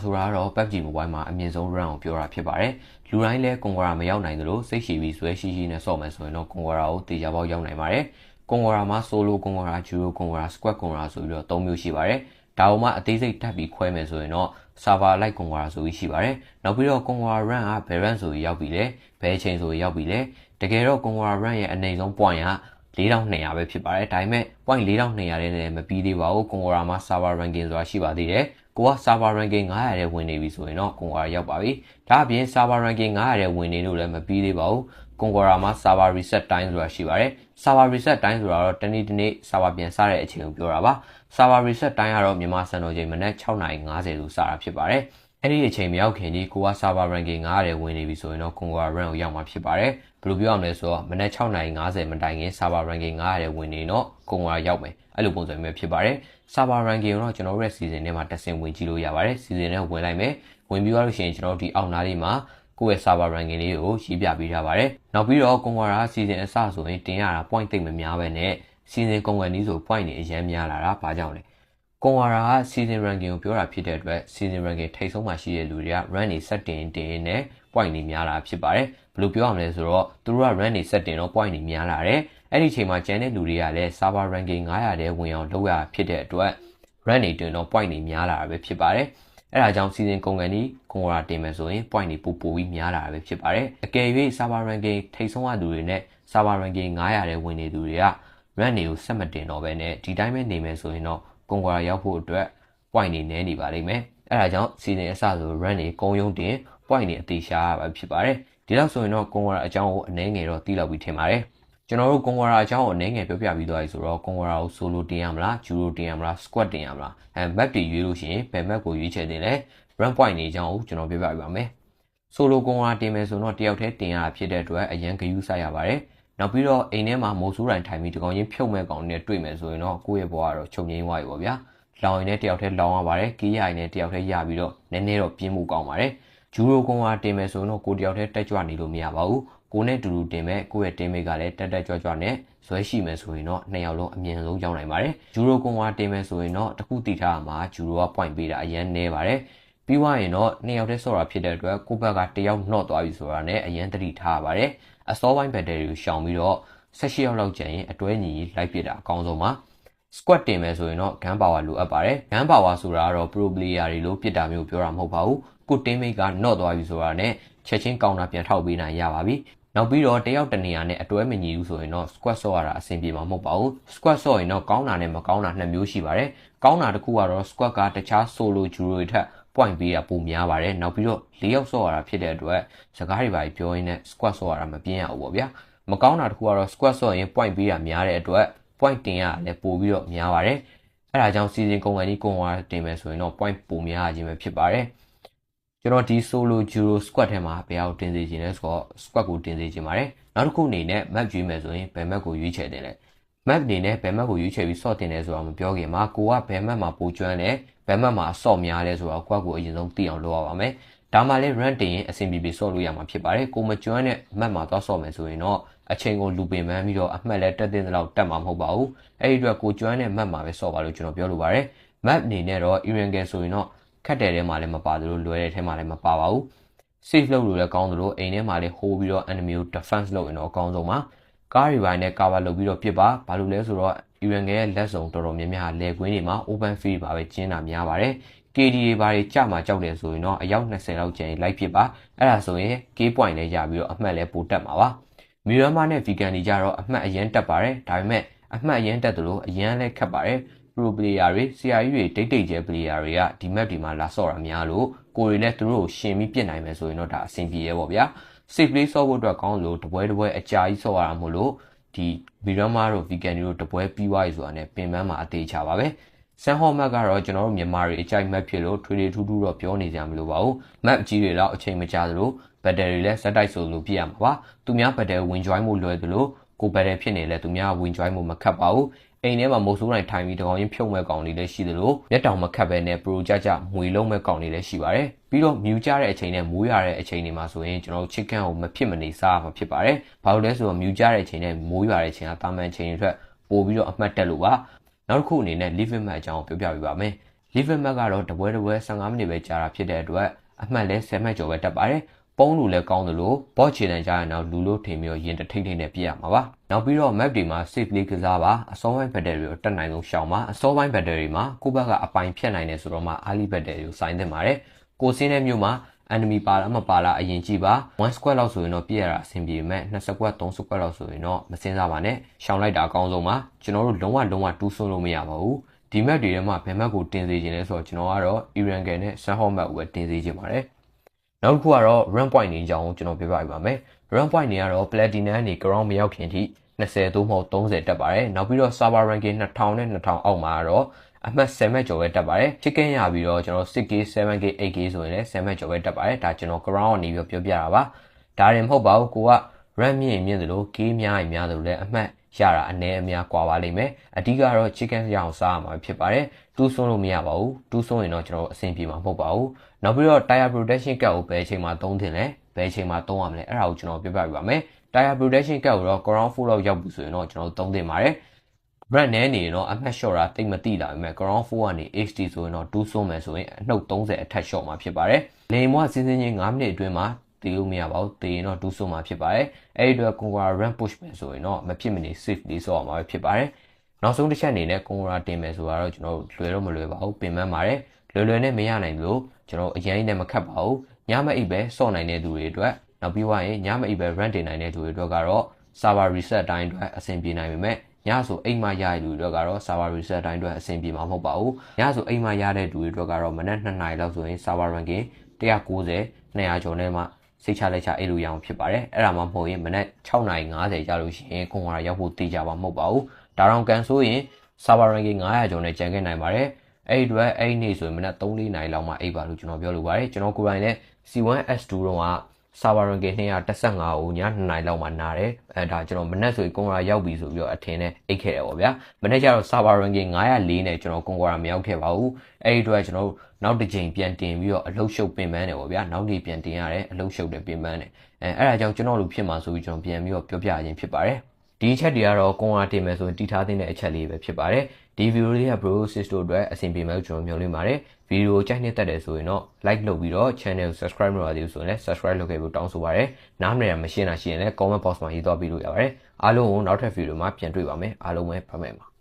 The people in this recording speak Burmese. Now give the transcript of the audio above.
ဆိုတာတော့ PUBG Mobile မှာအမြင့်ဆုံး run ကိုပြောတာဖြစ်ပါတယ်။လူတိုင်းလည်း Conqueror မရောက်နိုင်သလိုစိတ်ရှည်ပြီးဆွဲရှိရှိနဲ့ဆော့မယ်ဆိုရင်တော့ Conqueror ကိုတေချာပေါက်ရောက်နိုင်ပါတယ်။ Conqueror မှာ Solo Conqueror, Duo Conqueror, Squad Conqueror ဆိုပြီးတော့၃မျိုးရှိပါတယ်။ဒါမှအသေးစိတ်ထပ်ပြီးခွဲမယ်ဆိုရင်တော့ Server Like Conqueror ဆိုပြီးရှိပါတယ်။နောက်ပြီးတော့ Conqueror run ကဘယ် run ဆိုပြီးရောက်ပြီလဲ။ဘယ်အချိန်ဆိုပြီးရောက်ပြီလဲ။တကယ်တော့ Conqueror run ရဲ့အနေဆုံး point က4200ပဲဖြစ်ပါတယ်။ဒါပေမဲ့ point 4200တဲ့လည်းမပြီးသေးပါဘူး။ Conqueror မှာ server ranking ဆိုတာရှိပါသေးတယ်။ကိုက server ranking 900တဲ့ဝင်နေပြီဆိုရင်တော့ Conqueror ရောက်ပါပြီ။ဒါအပြင် server ranking 900တဲ့ဝင်နေလို့လည်းမပြီးသေးပါဘူး။ Conqueror မှာ server reset time ဆိုတာရှိပါတယ်။ server reset time ဆိုတာတော့တနေ့တနေ့ server ပြန်စတဲ့အချိန်ကိုပြောတာပါ။ server reset time ကတော့မြန်မာစံတော်ချိန်မနက်6:50လို့စတာဖြစ်ပါတယ်။အဲ့ဒီအချိန်မရောက်ခင်ကြီးကိုက server ranking 900တဲ့ဝင်နေပြီဆိုရင်တော့ Conqueror run ကိုရောက်မှာဖြစ်ပါတယ်။ဘယ်လိုပြောရမလဲဆိုတော့မနက်6:50မတိုင်ခင် server ranking 900တဲ့ဝင်နေတော့ Conqueror ရောက်မယ်။အဲ့လိုပုံစံမျိုးဖြစ်ပါတယ်။ server ranking ကိုတော့ကျွန်တော်တို့ရဲ့ season ထဲမှာတက်ဆင်ဝင်ကြည့်လို့ရပါတယ်။ season ထဲဝင်လိုက်မယ်။ဝင်ပြီးလို့ရှိရင်ကျွန်တော်တို့ဒီအောက်နားလေးမှာကိုယ့်ရဲ့ server ranking လေးကိုရေးပြပေးထားပါတယ်။နောက်ပြီးတော့ Conqueror season အစဆိုရင်တင်ရတာ point သိပ်မများပဲနဲ့ season ကုန်ကန်ကြီးဆို point တွေအများများလာတာဘာကြောင့်လဲ။ Conqueror က season ranking ကိုပြောတာဖြစ်တဲ့အတွက် season ranking ထိပ်ဆုံးမှာရှိတဲ့လူတွေက run တွေ set တင်နဲ့ point တွေများလာဖြစ်ပါတယ်။ဘယ်လိုပြောရမလဲဆိုတော့သူတို့က run တွေ set တင်တော့ point တွေများလာတယ်။အဲ့ဒီအချိန်မှာကျန်တဲ့လူတွေကလည်း server ranking 900တဲ့ဝင်အောင်လုပ်ရဖြစ်တဲ့အတွက် run တွေတင်တော့ point တွေများလာတာပဲဖြစ်ပါတယ်။အဲ့ဒါကြောင့် season ကုန်ကန်ကြီး Conqueror တင်မယ်ဆိုရင် point တွေပိုပြီးများလာတာပဲဖြစ်ပါတယ်။အကယ်၍ server ranking ထိပ်ဆုံးကလူတွေနဲ့ server ranking 900တဲ့ဝင်နေသူတွေက run တွေကိုဆက်မတင်တော့ဘဲနဲ့ဒီတိုင်းပဲနေမယ်ဆိုရင်တော့ Conqueror ရောက်ဖို့အတွက် point တွေနည်းနေပါလိမ့်မယ်။အဲ့ဒါကြောင့် season အစဆို run တွေကုန်းရုံးတင် point တွေအသေးရှားရပါဖြစ်ပါတယ်။ဒီလောက်ဆိုရင်တော့ Conqueror အကြောင်းကိုအနည်းငယ်တော့သိလောက်ပြီးထင်ပါတယ်။ကျွန်တော်တို့ Conqueror အကြောင်းကိုအနည်းငယ်ပြောပြပြီးသွားပြီဆိုတော့ Conqueror ကို solo တင်ရမလား duo တင်ရမလား squad တင်ရမလား map တွေရွေးလို့ရှိရင်ဘယ် map ကိုရွေးချယ်တင်လဲ run point တွေအကြောင်းကိုကျွန်တော်ပြောပြပြပါမယ်။ solo Conqueror တင်မယ်ဆိုတော့တယောက်တည်းတင်ရတာဖြစ်တဲ့အတွက်အရင်ဂရုစိုက်ရပါတယ်။နောက်ပြီးတော့အိမ်ထဲမှာမိုးဆိုးတိုင်းထိုင်ပြီးတကောင်ချင်းဖြုတ်မဲ့ကောင်နဲ့တွေ့မယ်ဆိုရင်တော့ကိုယ့်ရဲ့ဘဝကတော့ချုပ်ငိမ့်သွားပြီပေါ့ဗျာ။လောင်ရင်လည်းတယောက်တည်းလောင်ရပါတယ်။ကီးရရင်လည်းတယောက်တည်းရပြီးတော့နည်းနည်းတော့ပြင်းမှုကောင်းပါတယ်။ duo Conqueror တင်မယ်ဆိုရင်တော့ကိုတယောက်တည်းတက်ကြွနေလို့မရပါဘူး။ကိုနဲ့တူတူတင်မဲ့ကိုယ့်ရဲ့ teammate ကလည်းတက်ကြွနဲ့ဇွဲရှိမယ်ဆိုရင်တော့နှစ်ယောက်လုံးအမြင့်ဆုံးရောက်နိုင်ပါတယ်။ duo Conqueror တင်မယ်ဆိုရင်တော့တခုတည်ထားမှာ duo က point ပေးတာအရင်နည်းပါတယ်။ပြီးသွားရင်တော့နှစ်ယောက်တည်းဆော့တာဖြစ်တဲ့အတွက်ကိုယ့်ဘက်ကတယောက်နှော့သွားပြီဆိုတာနဲ့အရင်သတိထားရပါတယ်။အစောပိုင်းဘက်တရီကိုရှောင်ပြီးတော့18ယောက်လောက်ကျန်ရင်အတွဲညီလိုက်ပစ်တာအကောင်းဆုံးပါ။ squad တင်မယ်ဆိုရင်တော့ gun power လိုအပ်ပါတယ်။ gun power ဆိုတာကတော့ pro player တွေလို့ပြစ်တာမျိုးပြောတာမဟုတ်ပါဘူး။ကို teammate ကနော့သွားပြီဆိုတာနဲ့ချက်ချင်းကောင်းတာပြန်ထောက်ပေးနိုင်ရပါပြီ။နောက်ပြီးတော့တယောက်တနေရာနဲ့အတွဲမညီဘူးဆိုရင်တော့ squad ဆော့ရတာအဆင်ပြေမှာမဟုတ်ပါဘူး။ squad ဆော့ရင်တော့ကောင်းတာနဲ့မကောင်းတာနှစ်မျိုးရှိပါတယ်။ကောင်းတာတစ်ခုကတော့ squad ကတခြား solo duo တွေထက် point ပေးတာပိုများပါတယ်။နောက်ပြီးတော့၄ယောက်ဆော့ရတာဖြစ်တဲ့အတွက်စကားတွေပါပြောရင်းနဲ့ squad ဆော့ရတာမပြင်းရဘူးပေါ့ဗျာ။မကောင်းတာတစ်ခုကတော့ squad ဆော့ရင် point ပေးတာများတဲ့အတွက် point တင်ရလည်းပိုပြီးတော့များပါတယ်။အဲ့ဒါကြောင့် season ကုန်ကန်ကြီး Conqueror တင်မယ်ဆိုရင်တော့ point ပိုများခြင်းပဲဖြစ်ပါတယ်။ကျွန်တော်ဒီ solo duo squad ထဲမှာဘယ်အောင်တင်စေချင်လဲဆိုတော့ squad ကိုတင်စေချင်ပါတယ်။နောက်တစ်ခုအနေနဲ့ map ရွေးမယ်ဆိုရင်ဘယ် map ကိုရွေးချယ်တင်လဲ။ map အနေနဲ့ဘယ် map ကိုရွေးချယ်ပြီးဆော့တင်လဲဆိုတာမပြောခင်မှာကိုကဘယ် map မှာပိုကျွမ်းလဲဘယ် map မှာအဆော့များလဲဆိုတော့ကိုယ့်ကိုအရင်ဆုံးသိအောင်လုပ်ရပါမယ်။ဒါမှလည်း run တင်ရင်အဆင်ပြေဆော့လို့ရမှာဖြစ်ပါတယ်။ကိုမကျွမ်းတဲ့ map မှာသွားဆော့မယ်ဆိုရင်တော့အချိန်ကိုလူပင်ပန်းပြီးတော့အမှတ်လည်းတက်တဲ့လောက်တက်မှာမဟုတ်ပါဘူး။အဲ့ဒီအတွက်ကိုကျွမ်းတဲ့ map မှာပဲဆော့ပါလို့ကျွန်တော်ပြောလိုပါတယ်။ map အနေနဲ့တော့ Erangel ဆိုရင်တော့ခက်တဲ့ထဲမှာလည်းမပါသလိုလွယ်တဲ့ထဲမှာလည်းမပါပါဘူး။ safe လုပ်လို့လည်းကောင်းသလိုအိမ်ထဲမှာလည်းဟိုးပြီးတော့ enemy ကို defense လုပ်ရင်တော့အကောင်းဆုံးပါ။ကားတွေပိုင်းနဲ့ cover လုပ်ပြီးတော့ပြစ်ပါ။ဘာလို့လဲဆိုတော့ Erangel ရဲ့လက်စုံတော်တော်များများလဲကွင်းတွေမှာ open field ပါပဲကျင်းတာများပါတယ်။ KD တွေဘာတွေကြမှာကြောက်တယ်ဆိုရင်တော့အယောက်20လောက်ကျန်ရင်လိုက်ပြစ်ပါ။အဲ့ဒါဆိုရင် K point လည်းရပြီးတော့အမှတ်လည်းပိုတက်မှာပါ။ Miramar နဲ့ Vegan တွေကြတော့အမှတ်အရင်တက်ပါတယ်။ဒါပေမဲ့အမှတ်အရင်တက်သလိုအရင်လည်းခက်ပါတယ်။ pro player တွေ CRE တွေတိတ်ကျဲ player တွေကဒီ map တွေမှာလာဆော့တာများလို့ကိုယ်တွေလည်းသူတို့ကိုရှင်ပြီးပြစ်နိုင်မယ်ဆိုရင်တော့ဒါအဆင်ပြေရဲပေါ့ဗျာ။ safe play ဆော့ဖို့အတွက်ကောင်းလို့တပွဲအကြာကြီးဆော့ရတာမို့လို့ဒီ Miramar တို့ Vegan တို့တပွဲပြီးသွားပြီဆိုတာနဲ့ပင်ပန်းမှာအသေးချပါပဲ။ San Hall map ကတော့ကျွန်တော်တို့မြန်မာတွေအကြိုက် map ဖြစ်လို့ထွေထူးတော့ပြောနေကြမလို့ပါဘူး။ map ကြီးတွေတော့အချိန်မကြာသလို battery လည်းဇက်တိုက်ဆိုလို့ပြရမှာပါ။သူများ battery ဝင် join မှုလွယ်သလိုကို battery ဖြစ်နေလဲသူများဝင် join မှုမခတ်ပါဘူး။အိမ်ထဲမှာမိုးဆိုးတိုင်းထိုင်ပြီးတကောင်ချင်းဖြုတ်မဲ့ကောင်တွေလည်းရှိသလိုမျက်တောင်မခတ်ပဲနဲ့ pro ကြမွေလုံးမဲ့ကောင်တွေလည်းရှိပါတယ်။ပြီးတော့မြူကြတဲ့အချိန်နဲ့မိုးရတဲ့အချိန်တွေမှာဆိုရင်ကျွန်တော်တို့ chicken ကိုမဖြစ်မနေစားရမှာဖြစ်ပါတယ်။ဘာလို့လဲဆိုတော့မြူကြတဲ့အချိန်နဲ့မိုးရတဲ့အချိန်ကတာမန်ချိန်တွေထက်ပိုပြီးတော့အမှတ်တက်လို့ပါ။နောက်တစ်ခုအနေနဲ့ living map အကြောင်းကိုပြောပြပေးပါမယ်။ Living Mac ကတော့တပွဲ15မိနစ်ပဲကြာတာဖြစ်တဲ့အတွက်အမှတ်လဲ10မှတ်ကျော်ပဲတက်ပါတယ်ပုံးလူလည်းကောင်းတယ်လို့ဘော့ချေတန်ကြရင်တော့လူလို့ထင်ပြီးတော့ရင်တထိတ်ထိတ်နဲ့ပြည့်ရမှာပါနောက်ပြီးတော့ map တွေမှာ safely ကစားပါအစောပိုင်း battery ကိုတက်နိုင်ဆုံးရှောင်ပါအစောပိုင်း battery မှာကိုယ့်ဘက်ကအပိုင်ဖြတ်နိုင်တယ်ဆိုတော့မှ early battery ကိုစိုင်းသင့်ပါတယ်ကိုစင်းတဲ့မြို့မှာ enemy ပါလားမပါလားအရင်ကြည့်ပါ1 square လောက်ဆိုရင်တော့ပြည့်ရတာအဆင်ပြေပေမဲ့2 square 3 square လောက်ဆိုရင်တော့မစင်းစားပါနဲ့ရှောင်လိုက်တာအကောင်းဆုံးပါကျွန်တော်တို့လုံးဝတူးဆွလို့မရပါဘူးဒီ map တွေထဲမှာဘယ် map ကိုတင်စေခြင်းလဲဆိုတော့ကျွန်တော်ကတော့ Iran ကန်နဲ့ Sunhawk map ကိုပဲတင်စေခြင်းပါတယ်နောက်တစ်ခုကတော့ run point တွေအကြောင်းကျွန်တော်ပြပြပါမယ် run point တွေကတော့ platinum ကနေ ground မရောက်ခင်ထိ20သို့မဟုတ်30တက်ပါတယ်နောက်ပြီးတော့ server ranking 2000နဲ့2000အောက်မှာကတော့အမှတ်7မှတ်ကျော်ပဲတက်ပါတယ် chicken ရပြီးတော့ကျွန်တော် 6k 7k 8k ဆိုရင်လည်း7မှတ်ကျော်ပဲတက်ပါတယ်ဒါကျွန်တော် ground ကနေပြောပြတာပါဒါရင်မဟုတ်ပါဘူးကိုက run မြင့်တယ်လို့ k များရင်များတယ်လို့လည်းအမှတ်ရတာအနည်းအများကွာပါလိမ့်မယ်အဓိကတော့ chicken ရအောင်စားရမှာဖြစ်ပါတယ်တူးဆွလို့မရပါဘူးတူးဆွရင်တော့ကျွန်တော်အဆင်ပြေမှာမဟုတ်ပါဘူးနောက်ပြီးတော့ tire protection cap ကိုဘယ်အချိန်မှာသုံးသင့်လဲဘယ်အချိန်မှာသုံးရမလဲအဲ့ဒါကိုကျွန်တော်ပြပြပြပါမယ် tire protection cap ကိုတော့ ground full လောက်ရောက်ပြီဆိုရင်တော့ကျွန်တော်သုံးသင့်ပါတယ် brand နဲ့နေရင်တော့အမှတ် short တာတိတ်မတိလာပေမဲ့ ground full ကနေ HD ဆိုရင်တော့တူးဆွမယ်ဆိုရင်အနှုတ်30အထက် short မှာဖြစ်ပါတယ်လေမွားစင်းချင်း5မိနစ်အတွင်းမှာတည်လို့မရပါဘူးတည်ရင်တော့တူးဆွမှာဖြစ်ပါတယ်အဲ့ဒီအတွက် Conqueror run push မယ်ဆိုရင်တော့မဖြစ်မနေ safe လေးဆော့ရမှာဖြစ်ပါတယ်နောက်ဆုံးတစ်ချက်အနေနဲ့ Conqueror တင်မယ်ဆိုတော့ကျွန်တော်လွယ်တော့မလွယ်ပါဘူးပင်ပန်းပါတယ်လွယ်နဲ့မရနိုင်လို့ကျွန်တော်အရင်နဲ့မခတ်ပါဘူးညမအိပ်ပဲဆော့နိုင်တဲ့သူတွေအတွက်နောက်ပြီးရင်ညမအိပ်ပဲ run တင်နိုင်တဲ့သူတွေအတွက်ကတော့ server reset တိုင်းအတွက်အဆင်ပြေနိုင်ပေမဲ့ညဆိုအိမ်မရတဲ့လူတွေအတွက်ကတော့ server reset တိုင်းအတွက်အဆင်ပြေမှာမဟုတ်ပါဘူးညဆိုအိမ်မရတဲ့လူတွေအတွက်ကတော့မနက်2နာရီလောက်ဆိုရင် server ranking 190 200ကျော်နဲ့မှစိတ်ချလက်ချအိပ်လို့ရအောင်ဖြစ်ပါတယ်အဲ့ဒါမှမဟုတ်ရင်မနက်6:50ကြာလို့ရှိရင်ခွန်အားရောက်ဖို့တည်ကြပါမဟုတ်ပါဘူးဒါတော့ကန်ဆိုရင် server ranking 900ကျော်နဲ့ကြံခဲ့နိုင်ပါတယ်အဲ့ဒီအတွက်အဲ့ဒီနေ့ဆိုရင်မနက်3-4နာရီလောက်မှအိပ်ပါလို့ကျွန်တော်ပြောလိုပါတယ်ကျွန်တော်ကိုယ်တိုင်လည်း C1S2 တော့က server ranking 215ကိုည2နာရီလောက်မှနားတယ်အဲဒါကျွန်တော်မနက်ဆိုရင်ကွန်ဂရာရောက်ပြီဆိုပြီးတော့အထင်နဲ့အိတ်ခဲ့တယ်ပေါ့ဗျာမနေ့ကျတော့ server ranking 904နဲ့ကျွန်တော်ကွန်ဂရာမရောက်ခဲ့ပါဘူးအဲ့ဒီအတွက်ကျွန်တော်နောက်တစ်ချိန်ပြန်တင်ပြီးတော့အလုတ်ရှုပ်ပင်ပန်းတယ်ပေါ့ဗျာနောက်နေ့ပြန်တင်ရတယ်အလုတ်ရှုပ်တယ်ပင်ပန်းတယ်အဲ့ဒါကြောင့်ကျွန်တော်လူဖြစ်မှာဆိုပြီးကျွန်တော်ပြန်ပြီးတော့ပြောပြခြင်းဖြစ်ပါတယ်ဒီအချက်တွေကတော့ကွန်ဂရာတင်မယ်ဆိုရင်တည်ထားတဲ့အချက်လေးပဲဖြစ်ပါတယ်ဒီဗီဒီယိုလေးက Bro Sis တို့အတွက်အဆင်ပြေမယ်ကျွန်တော်မျှော်လင့်ပါတယ်ဗီဒီယိုကြိုက်နှစ်သက်တယ်ဆိုရင်တော့ like လုပ်ပြီးတော့ channel ကို subscribe လုပ်ရသေးလို့ဆိုရင်လည်း subscribe လုပ်ခဲ့ဖို့တောင်းဆိုပါရစေနားမလည်တာမရှင်းတာရှိရင်လည်း comment box မှာရေးသွားပြီးလို့ရပါတယ်အားလုံးကိုနောက်ထပ်ဗီဒီယိုမှာပြန်တွေ့ပါမယ်အားလုံးပဲဖတ်မယ်ပါ